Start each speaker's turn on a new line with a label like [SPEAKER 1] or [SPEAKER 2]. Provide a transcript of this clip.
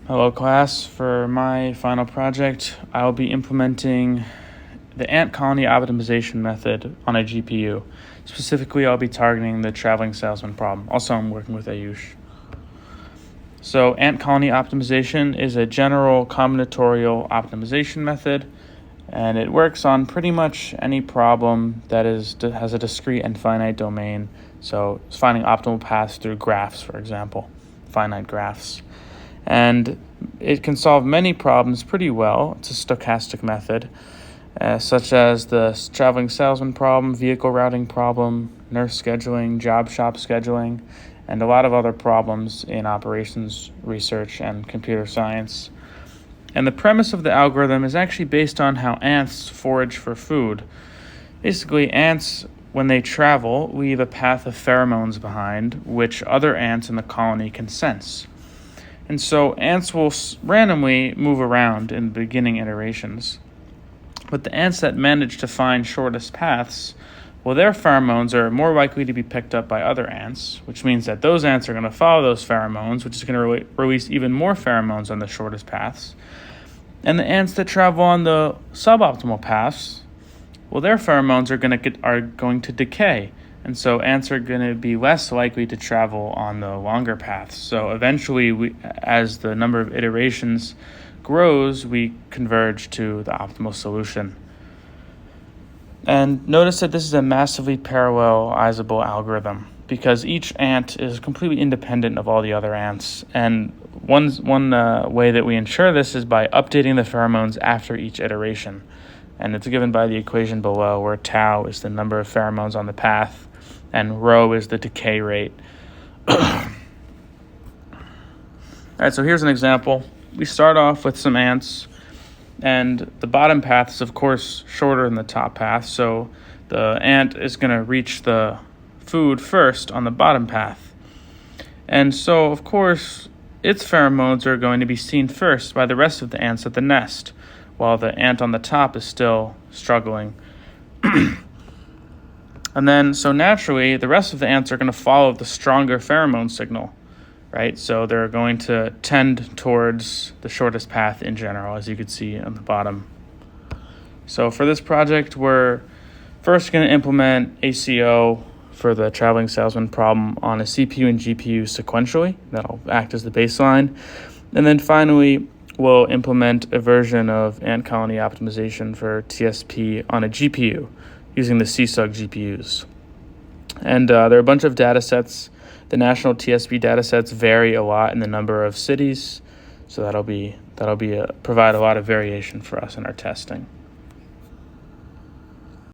[SPEAKER 1] Hello class, for my final project, I'll be implementing the ant colony optimization method on a GPU. Specifically, I'll be targeting the traveling salesman problem. Also, I'm working with Ayush. So ant colony optimization is a general combinatorial optimization method, and it works on pretty much any problem that has a discrete and finite domain. So it's finding optimal paths through graphs, for example, finite graphs. And it can solve many problems pretty well. It's a stochastic method, such as the traveling salesman problem, vehicle routing problem, nurse scheduling, job shop scheduling, and a lot of other problems in operations research and computer science. And the premise of the algorithm is actually based on how ants forage for food. Basically, ants, when they travel, leave a path of pheromones behind, which other ants in the colony can sense. And so ants will randomly move around in the beginning iterations. But the ants that manage to find shortest paths, well, their pheromones are more likely to be picked up by other ants, which means that those ants are going to follow those pheromones, which is going to release even more pheromones on the shortest paths. And the ants that travel on the suboptimal paths, well, their pheromones are going to decay. And so ants are going to be less likely to travel on the longer paths. So eventually, as the number of iterations grows, we converge to the optimal solution. And notice that this is a massively parallelizable algorithm because each ant is completely independent of all the other ants. And one way that we ensure this is by updating the pheromones after each iteration. And it's given by the equation below, where tau is the number of pheromones on the path and rho is the decay rate. All right, so here's an example. We start off with some ants, and the bottom path is, of course, shorter than the top path, so the ant is going to reach the food first on the bottom path. And so, of course, its pheromones are going to be seen first by the rest of the ants at the nest, while the ant on the top is still struggling. And then, so naturally, the rest of the ants are going to follow the stronger pheromone signal, right? So they're going to tend towards the shortest path in general, as you can see on the bottom. So for this project, we're first going to implement ACO for the traveling salesman problem on a CPU and GPU sequentially. That'll act as the baseline. And then finally, we'll implement a version of ant colony optimization for TSP on a GPU using the CSUG GPUs. And there are a bunch of data sets. The national TSP data sets vary a lot in the number of cities, so that'll provide a lot of variation for us in our testing.